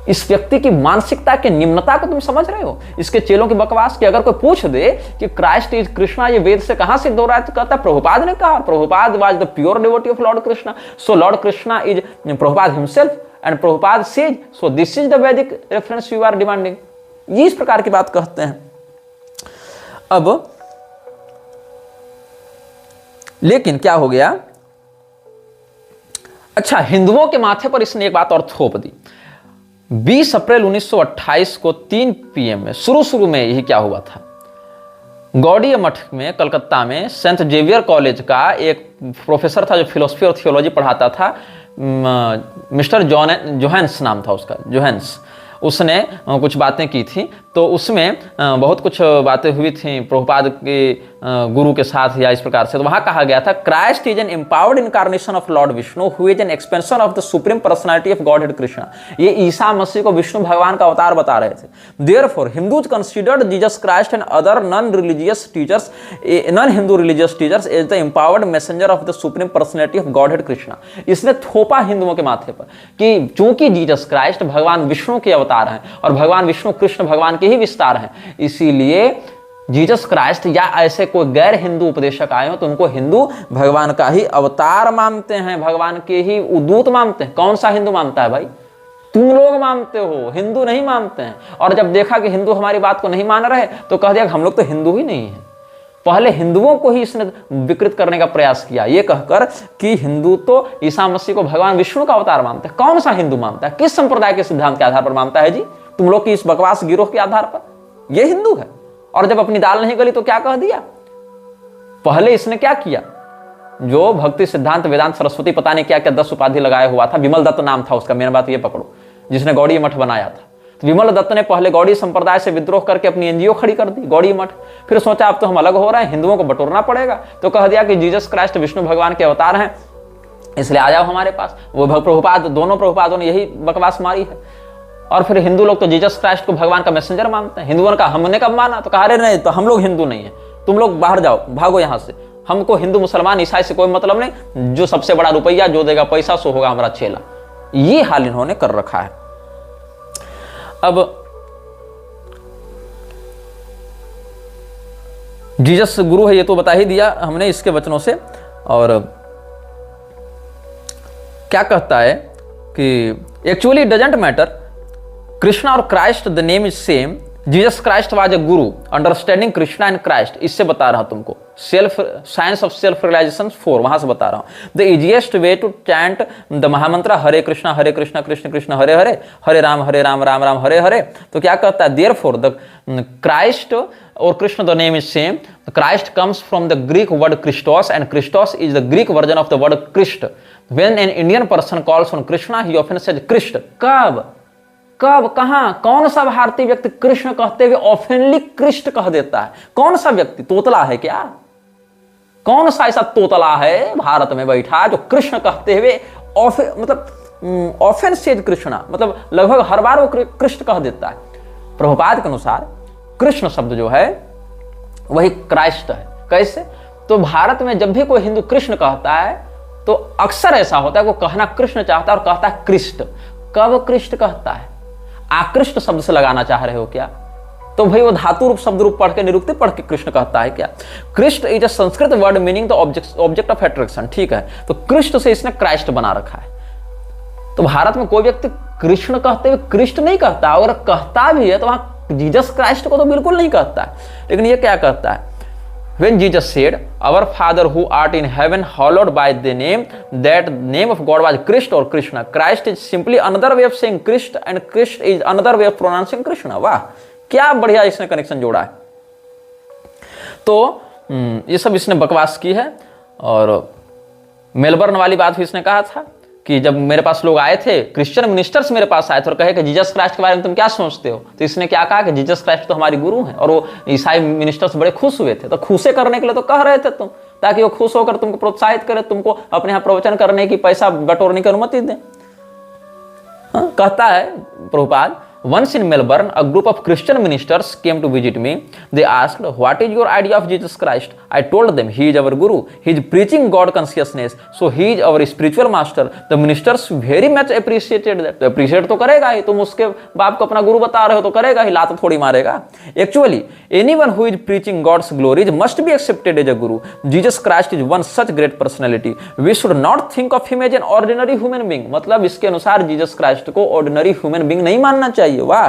इस व्यक्ति की मानसिकता की निम्नता को तुम समझ रहे हो? इसके चेलों की बकवास की अगर कोई पूछ दे कि क्राइस्ट इज कृष्णा, ये वेद से कहां सिद्ध हो रहा है, तो कहता प्रभुपाद ने कहा। Prabhupada was the pure devotee of Lord Krishna, so Lord Krishna is Prabhupada himself and Prabhupada says, so this is the वैदिक रेफरेंस यू आर डिमांडिंग। ये इस प्रकार की बात कहते हैं। अब लेकिन क्या हो गया? अच्छा, हिंदुओं के माथे पर इसने एक बात और थोप दी। 20 अप्रैल 1928 को 3 PM में शुरू में यही क्या हुआ था, गौड़ीय मठ में कलकत्ता में सेंट जेवियर कॉलेज का एक प्रोफेसर था जो फिलोसफी और थियोलॉजी पढ़ाता था, मिस्टर जोहेंस नाम था उसका, जोहेंस। उसने कुछ बातें की थी, तो उसमें बहुत कुछ बातें हुई थी प्रभुपाद के गुरु के साथ या इस प्रकार से। तो वहां कहा गया था Christ is an empowered incarnation of Lord Vishnu who is an expansion of the supreme personality of Godhead Krishna. ये ईसा मसीह को विष्णु भगवान का अवतार बता रहे थे। Therefore Hindus considered Jesus Christ and other non Hindu religious teachers as the empowered messenger of the supreme personality of Godhead Krishna. इसने थोपा हिंदुओं के माथे पर कि चूंकि जीसस क्राइस्ट भगवान विष्णु के अवतार हैं और भगवान विष्णु कृष्ण भगवान के ही विस्तार हैं, इसीलिए जीसस क्राइस्ट या ऐसे कोई गैर हिंदू उपदेशक आए हो तो उनको हिंदू भगवान का ही अवतार मानते हैं, भगवान के ही उदूत मानते हैं। कौन सा हिंदू मानता है भाई? तुम लोग मानते हो, हिंदू नहीं मानते हैं। और जब देखा कि हिंदू हमारी बात को नहीं मान रहे तो कह दिया कि हम लोग तो हिंदू ही नहीं है। पहले हिंदुओं को ही इसने विकृत करने का प्रयास किया, ये कहकर कि हिंदू तो ईसा मसीह को भगवान विष्णु का अवतार मानते हैं। कौन सा हिंदू मानता है? किस संप्रदाय के सिद्धांत के आधार पर मानता है जी? तुम लोग की इस बकवास गिरोह के आधार पर ये हिंदू है। और जब अपनी दाल नहीं गली तो क्या कह दिया? पहले इसने क्या किया, जो भक्ति सिद्धांत वेदांत सरस्वती पता नहीं क्या क्या 10 उपाधि लगाया हुआ था, विमल दत्त नाम था उसका, मेन बात ये पकड़ो, जिसने गौड़ी मठ बनाया था। तो विमल दत्त ने पहले गौड़ी संप्रदाय से विद्रोह करके अपनी एनजीओ खड़ी कर दी, गौड़ी मठ। फिर सोचा अब तो हम अलग हो रहे हैं, हिंदुओं को बटोरना पड़ेगा, तो कह दिया कि जीसस क्राइस्ट विष्णु भगवान के अवतार हैं, इसलिए आ जाओ हमारे पास। वो प्रभुपाद, दोनों प्रभुपादों ने यही बकवास मारी है। और फिर हिंदू लोग तो जीसस क्राइस्ट को भगवान का मैसेंजर मानते हैं। हिंदुओं का हमने कब माना? तो कहा अरे नहीं, तो हम लोग हिंदू नहीं है, तुम लोग बाहर जाओ, भागो यहां से, हमको हिंदू मुसलमान ईसाई से कोई मतलब नहीं, जो सबसे बड़ा रुपया जो देगा पैसा सो होगा हमारा चेला। ये हाल इन्होंने कर रखा है। अब जीसस गुरु है ये तो बता ही दिया हमने इसके वचनों से। और क्या कहता है कि एक्चुअली डजेंट मैटर, कृष्णा और Christ the name is same, Jesus Christ was a Guru, understanding Krishna and Christ, इससे बता रहा हूं तुमको, self science of self realisation 4 वहां से बता रहा हूं। The easiest way to chant the mahamantra Hare Krishna Krishna Krishna Hare Hare, हरे राम राम राम हरे हरे। तो क्या कहता है, देयरफॉर द क्राइस्ट और Krishna the name is same, Christ comes from the Greek word Christos and Christos is the Greek version of the word Krishna. When an Indian person calls on Krishna he often says Krishna. कब कहां कौन सा भारतीय व्यक्ति कृष्ण कहते हुए ऑफनली कृष्ण कह देता है? कौन सा व्यक्ति? तोतला है क्या? कौन सा ऐसा तोतला है भारत में बैठा जो कृष्ण कहते हुए मतलब ऑफेन सेज कृष्णा, मतलब लगभग हर बार वो कृष्ण कह देता है। प्रभुपाद के अनुसार कृष्ण शब्द जो है वही क्राइस्ट है। कैसे? तो भारत में जब भी कोई हिंदू कृष्ण कहता है तो अक्सर ऐसा होता है वो कहना कृष्ण चाहता है और कहता है कृष्ण। कब कृष्ण कहता है? आकृष्ट शब्द से लगाना चाह रहे हो क्या? तो भाई वो धातु रूप शब्द रूप पढ़ के निरुक्ति पढ़ के कृष्ण कहता है क्या? Krishna is a Sanskrit word meaning the object of attraction. ठीक है, तो कृष्ण से इसने क्राइस्ट बना रखा है। तो भारत में कोई व्यक्ति कृष्ण कहते हुए कृष्ण नहीं कहता, अगर कहता भी है तो वहां जीसस क्राइस्ट को तो बिल्कुल नहीं कहता है। लेकिन ये क्या कहता है? When Jesus said, "Our Father who art in heaven, hallowed by thy name," that name of God was Christ or Krishna. Christ is simply another way of saying Christ, and Christ is another way of pronouncing Krishna. वाह, क्या बढ़िया इसने connection जोड़ा है। तो ये सब इसने बकवास की है। और मेलबर्न वाली बात भी इसने कहा था कि जब मेरे पास लोग आए थे, क्रिश्चियन मिनिस्टर्स मेरे पास आए थे और कहे कि जीसस क्राइस्ट के बारे में तुम क्या सोचते हो, तो इसने क्या कहा कि जीसस क्राइस्ट तो हमारी गुरु हैं। और वो ईसाई मिनिस्टर्स बड़े खुश हुए थे। तो खुशे करने के लिए तो कह रहे थे तुम, ताकि वो खुश होकर तुमको प्रोत्साहित करे, तुमको अपने यहाँ प्रवचन करने की, पैसा बटोरने की अनुमति दें। कहता है Prabhupada, once in Melbourne, a group of Christian ministers came to visit me. They asked, "What is your idea of Jesus Christ?" I told them, "He is our Guru. He is preaching God consciousness. So he is our spiritual master." The ministers very much appreciated that. तो appreciate तो करेगा ही, तुम उसके बाप को अपना गुरु बता रहे हो तो करेगा ही, लात थोड़ी मारेगा। Actually, anyone who is preaching God's glories must be accepted as a Guru. Jesus Christ is one such great personality. We should not think of him as an ordinary human being. मतलब इसके अनुसार Jesus Christ को ordinary human being नहीं मानना चाहिए। वाह,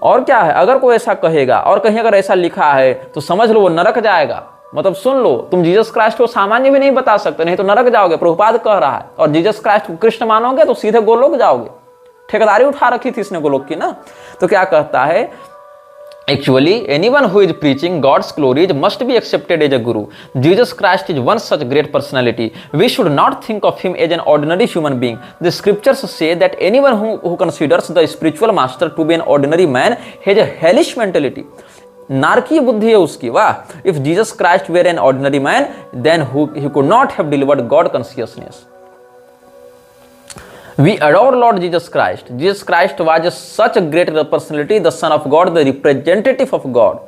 और क्या है? अगर कोई ऐसा कहेगा और कहीं अगर ऐसा लिखा है तो समझ लो वो नरक जाएगा। मतलब सुन लो, तुम जीसस क्राइस्ट को सामान्य भी नहीं बता सकते, नहीं तो नरक जाओगे। प्रभुपाद कह रहा है। और जीसस क्राइस्ट को कृष्ण मानोगे तो सीधे गोलोक जाओगे। ठेकेदारी उठा रखी थी इसने गोलोक की ना। तो क्या कहता है, Actually, anyone who is preaching God's glories must be accepted as a guru. Jesus Christ is one such great personality. We should not think of him as an ordinary human being. The scriptures say that anyone who considers the spiritual master to be an ordinary man has a hellish mentality. नारकीय बुद्धि है उसकी। वाह, if Jesus Christ were an ordinary man, then he could not have delivered God consciousness. We adore Lord Jesus Christ. Jesus Christ was such a great personality, the Son of God, the representative of God.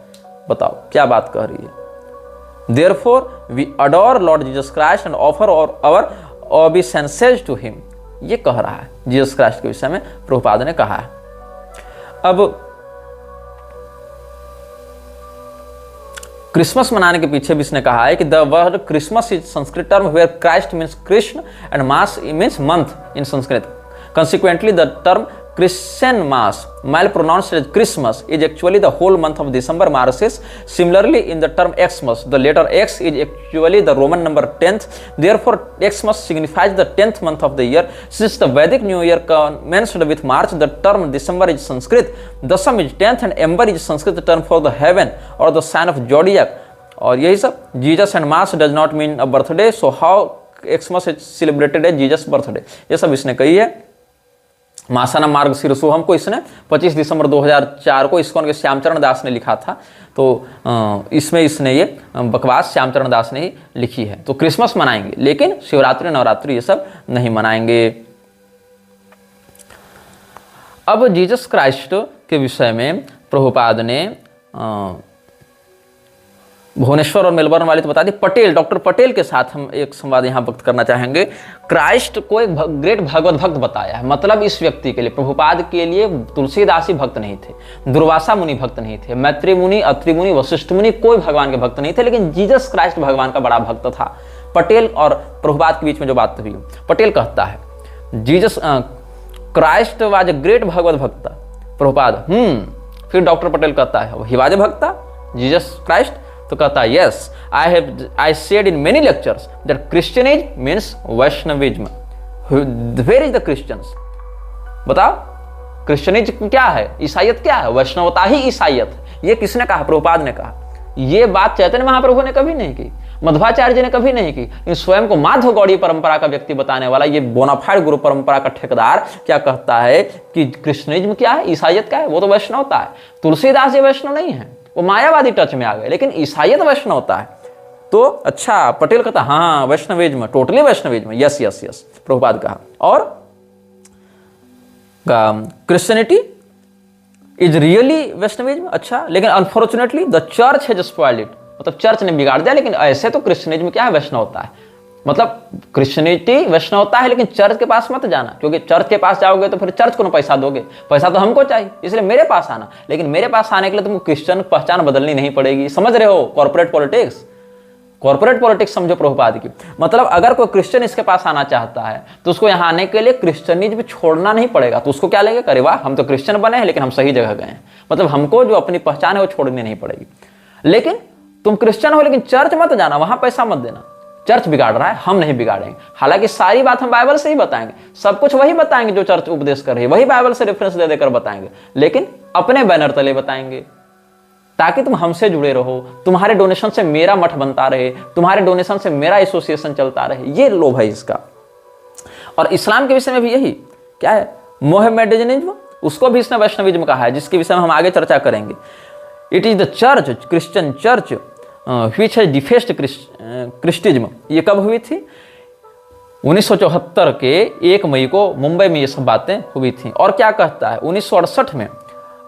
बताओ क्या बात कह रही है। Therefore, we adore Lord Jesus Christ and offer our obeisances to him. ये कह रहा है जीसस क्राइस्ट के विषय में प्रभुपाद ने कहा है। अब क्रिसमस मनाने के पीछे भी इसने कहा है कि the word Christmas is Sanskrit term where Christ means Krishna and mas means month in Sanskrit. Consequently, the term Christian Mass, while pronounced as Christmas, is actually the whole month of December Marcis. Similarly, in the term Xmas, the letter X is actually the Roman number 10th. Therefore, Xmas signifies the 10th month of the year. Since the Vedic New Year commenced with March, the term December is Sanskrit. Dasam is 10th and Ember is Sanskrit term for the heaven or the sign of zodiac. और यही सब Jesus and Mass does not mean a birthday. So how Xmas is celebrated as Jesus birthday? ये सब इसने कही है। मासाना मार्ग शीर्षोहम को इसने 25 दिसंबर 2004 को इस्कॉन के श्यामचरण दास ने लिखा था। तो इसमें इसने ये बकवास श्यामचरण दास ने ही लिखी है। तो क्रिसमस मनाएंगे लेकिन शिवरात्रि नवरात्रि ये सब नहीं मनाएंगे। अब जीसस क्राइस्ट के विषय में प्रभुपाद ने भुवनेश्वर और मेलबर्न वाले तो बता दी, पटेल, डॉक्टर पटेल के साथ हम एक संवाद यहाँ वक्त करना चाहेंगे। क्राइस्ट को एक ग्रेट भगवत भक्त बताया है। मतलब इस व्यक्ति के लिए, प्रभुपाद के लिए तुलसीदास ही भक्त नहीं थे, दुर्वासा मुनि भक्त नहीं थे, मैत्री मुनि, अत्रि मुनि, वशिष्ठ मुनि कोई भगवान के भक्त नहीं थे, लेकिन जीसस क्राइस्ट भगवान का बड़ा भक्त था। पटेल और प्रभुपाद के बीच में जो बात हुई, पटेल कहता है Jesus Christ was a great Bhagavat bhakta. Prabhupada फिर डॉक्टर पटेल कहता है ही वाज ए भक्ता जीसस क्राइस्ट, तो कहता है yes I said in many lectures that Christianism means Vaishnavism. Where is the Christians? बताओ क्रिश्चियनिज्म क्या है, ईसाइयत क्या है? वैष्णवता ही ईसाइयत है। ये किसने कहा? प्रभुपाद ने कहा। ये बात चैतन्य महाप्रभु ने कभी नहीं की, मध्वाचार्य जी ने कभी नहीं की। स्वयं को माधव गौड़ी परंपरा का व्यक्ति बताने वाला ये बोनाफाइड गुरु परंपरा का ठेकेदार क्या कहता है कि क्रिश्चियनिज्म क्या है, ईसाइयत क्या है? वो तो वैष्णवता है। तुलसीदास जी वैष्णव नहीं है, वो मायावादी टच में आ गए, लेकिन ईसाइयत वैष्णवता है। तो अच्छा, पटेल कहता हाँ Vaishnavism, totally Vaishnavism, yes yes yes, Prabhupada कहा। और क्रिश्चियनिटी इज रियली वैष्णविज्म। अच्छा, लेकिन unfortunately the church has spoiled it, मतलब चर्च ने बिगाड़ दिया। लेकिन ऐसे तो क्रिश्चियनिज्म क्या है? वैष्णवता है। मतलब क्रिश्चियनिटी वैष्णवता है, लेकिन चर्च के पास मत जाना, क्योंकि चर्च के पास जाओगे तो फिर चर्च को ना पैसा दोगे, पैसा तो हमको चाहिए, इसलिए मेरे पास आना। लेकिन मेरे पास आने के लिए तुमको क्रिश्चियन पहचान बदलनी नहीं पड़ेगी। समझ रहे हो? कॉर्पोरेट पॉलिटिक्स, कॉर्पोरेट पॉलिटिक्स समझो प्रभुपाद की। मतलब अगर कोई क्रिश्चियन इसके पास आना चाहता है तो उसको यहाँ आने के लिए क्रिश्चियनिज्म छोड़ना नहीं पड़ेगा। तो उसको क्या लगेगा? अरे वाह, हम तो क्रिश्चियन बने हैं लेकिन हम सही जगह गए हैं। मतलब हमको जो अपनी पहचान है वो छोड़नी नहीं पड़ेगी। लेकिन तुम क्रिश्चियन हो लेकिन चर्च मत जाना, वहां पैसा मत देना, चर्च बिगाड़ रहा है, हम नहीं बिगाड़ेंगे। हालांकि सारी बात हम बाइबल से ही बताएंगे, सब कुछ वही बताएंगे जो चर्च उपदेश कर रही है, वही बाइबल से रेफरेंस दे देकर बताएंगे, लेकिन अपने बैनर तले बताएंगे, ताकि तुम हमसे जुड़े रहो, तुम्हारे डोनेशन से मेरा मठ बनता रहे, तुम्हारे डोनेशन से मेरा एसोसिएशन चलता रहे। ये लोभ है इसका। और इस्लाम के विषय में भी यही क्या है? मोहम्मडनिज्म, उसको भी इसने वैष्णविज्म कहा है, जिसके विषय में हम आगे चर्चा करेंगे। It is the church, Christian church which has defeated Christism. ये कब हुई थी? 1974 के 1 मई को मुंबई में ये सब बातें हुई थी। और क्या कहता है? 1968 में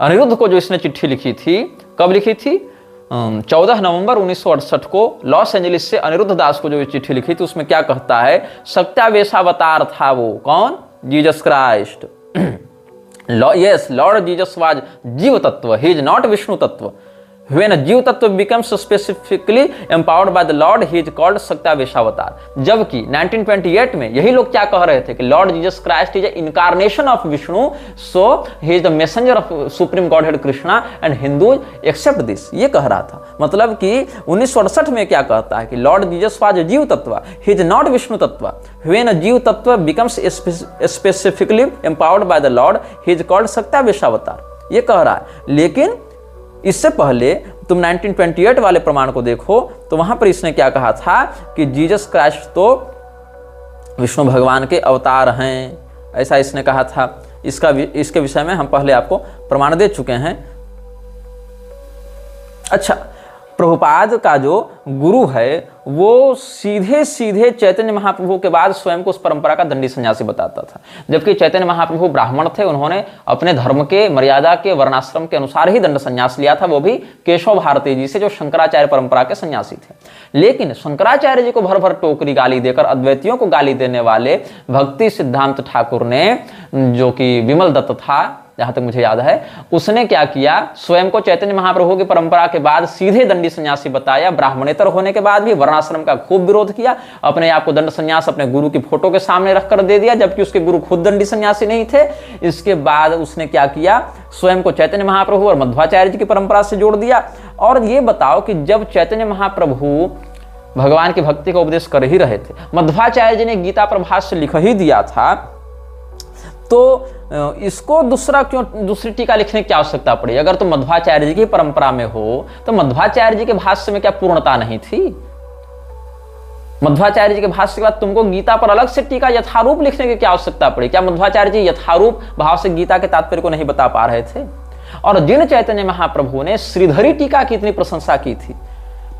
अनिरुद्ध को जो इसने चिट्ठी लिखी थी, कब लिखी थी? 14 नवंबर 1968 को लॉस एंजलिस से अनिरुद्ध दास को जो चिट्ठी लिखी थी, उसमें क्या कहता है? सत्यावेशावतार था वो। कौन? Jesus Christ. Yes, Lord Jesus was जीव तत्व, ही इज नॉट विष्णु तत्व। When a जीव तत्व becomes specifically empowered by the Lord, he is called सत्यावेशावतार। जबकि 1928 में यही लोग क्या कह रहे थे कि lord Jesus Christ is a incarnation of Vishnu, so he is the messenger of supreme Godhead Krishna and Hindus accept this. ये कह रहा था। मतलब कि 1968 में क्या कहता है कि लॉर्ड जीसस वाज जीव तत्व, ही इज नॉट विष्णु तत्व। When a जीव तत्व becomes specifically empowered by the Lord, he is called सत्यावेशावतार। ये कह रहा है। लेकिन इससे पहले तुम 1928 वाले प्रमाण को देखो तो वहां पर इसने क्या कहा था कि जीसस क्राइस्ट तो विष्णु भगवान के अवतार हैं, ऐसा इसने कहा था। इसके विषय में हम पहले आपको प्रमाण दे चुके हैं। अच्छा, प्रभुपाद का जो गुरु है वो सीधे सीधे चैतन्य महाप्रभु के बाद स्वयं को उस परंपरा का दंडी सन्यासी बताता था। जबकि चैतन्य महाप्रभु ब्राह्मण थे, उन्होंने अपने धर्म के मर्यादा के वर्णाश्रम के अनुसार ही दंड सन्यास लिया था, वो भी केशव भारती जी से, जो शंकराचार्य परंपरा के सन्यासी थे। लेकिन शंकराचार्य जी को भर भर टोकरी गाली देकर अद्वैतियों को गाली देने वाले भक्ति सिद्धांत ठाकुर ने, जो कि विमल दत्त था जहां तक मुझे याद है, उसने क्या किया? स्वयं को चैतन्य महाप्रभु की परंपरा के बाद सीधे दंडी सन्यासी बताया। ब्राह्मणेतर होने के बाद भी वर्णाश्रम का खूब विरोध किया, अपने आप को दंड सन्यास अपने गुरु की फोटो के सामने रखकर दे दिया, जबकि उसके गुरु खुद दंडी सन्यासी नहीं थे। इसके बाद उसने क्या किया? स्वयं को चैतन्य महाप्रभु और मध्वाचार्य जी की परंपरा से जोड़ दिया। और ये बताओ कि जब चैतन्य महाप्रभु भगवान की भक्ति का उपदेश कर ही रहे थे, मध्वाचार्य जी ने गीता प्रभाष्य लिख ही दिया था, तो इसको दूसरी टीका लिखने की आवश्यकता पड़ी? अगर तुम मध्वाचार्य जी की परंपरा में हो तो मध्वाचार्य जी के भाष्य में क्या पूर्णता नहीं थी? मध्वाचार्य जी के भाष्य के बाद तुमको गीता पर अलग से टीका यथारूप लिखने की क्या आवश्यकता पड़ी? क्या मध्वाचार्य जी यथारूप भाव से गीता के तात्पर्य को नहीं बता पा रहे थे? और जिन चैतन्य महाप्रभु ने श्रीधरी टीका की इतनी प्रशंसा की थी,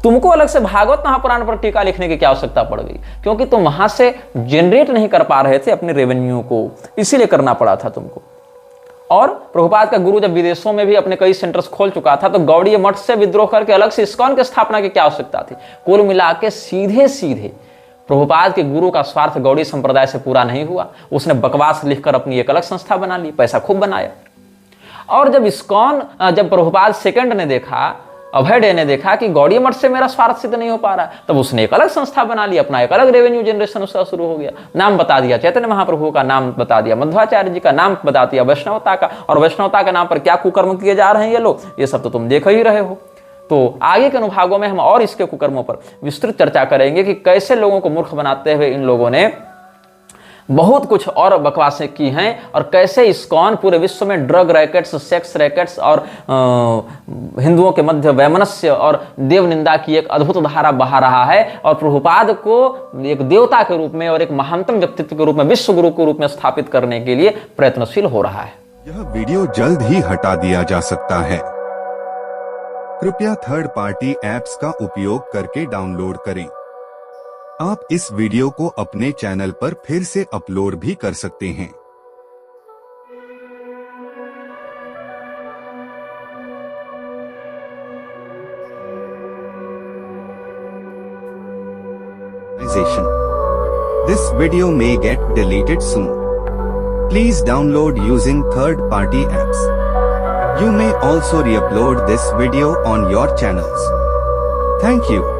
तुमको अलग से भागवत महापुराण पर टीका लिखने की क्या आवश्यकता पड़ गई? क्योंकि तुम वहां से जनरेट नहीं कर पा रहे थे अपने रेवेन्यू को, इसीलिए करना पड़ा था तुमको। और प्रभुपाद का गुरु जब विदेशों में भी अपने कई सेंटर्स खोल चुका था, तो गौड़ीय मठ से विद्रोह करके अलग से इस्कॉन की स्थापना की क्या आवश्यकता थी? कुल मिला के सीधे सीधे प्रभुपाद के गुरु का स्वार्थ गौड़ी संप्रदाय से पूरा नहीं हुआ। उसने बकवास लिखकर अपनी एक अलग संस्था बना ली, पैसा खूब बनाया। और जब इस्कॉन, जब प्रभुपाद सेकंड ने देखा अभय डे ने देखा कि गौड़िया मठ से मेरा स्वार्थ सिद्ध नहीं हो पा रहा, तब उसने एक अलग संस्था बना ली, अपना एक अलग रेवेन्यू जनरेशन उसका शुरू हो गया। नाम बता दिया चैतन्य महाप्रभु का, नाम बता दिया मध्वाचार्य जी का, नाम बता दिया वैष्णवता का, और वैष्णवता के नाम पर क्या कुकर्म किए जा रहे हैं ये लोग, ये सब तो तुम देख ही रहे हो। तो आगे के अनुभागों में हम और इसके कुकर्मों पर विस्तृत चर्चा करेंगे कि कैसे लोगों को मूर्ख बनाते हुए इन लोगों ने बहुत कुछ और बकवासें की हैं, और कैसे इस्कॉन पूरे विश्व में ड्रग रैकेट्स, सेक्स रैकेट्स और हिंदुओं के मध्य वैमनस्य और देव निंदा की एक अद्भुत धारा बहा रहा है, और प्रभुपाद को एक देवता के रूप में और एक महानतम व्यक्तित्व के रूप में, विश्व गुरु के रूप में स्थापित करने के लिए प्रयत्नशील हो रहा है। यह वीडियो जल्द ही हटा दिया जा सकता है। कृपया थर्ड पार्टी ऐप्स का उपयोग करके डाउनलोड करें। आप इस वीडियो को अपने चैनल पर फिर से अपलोड भी कर सकते हैं। This video may get deleted soon. Please download using third-party apps. You may also re-upload this video on your channels. Thank you.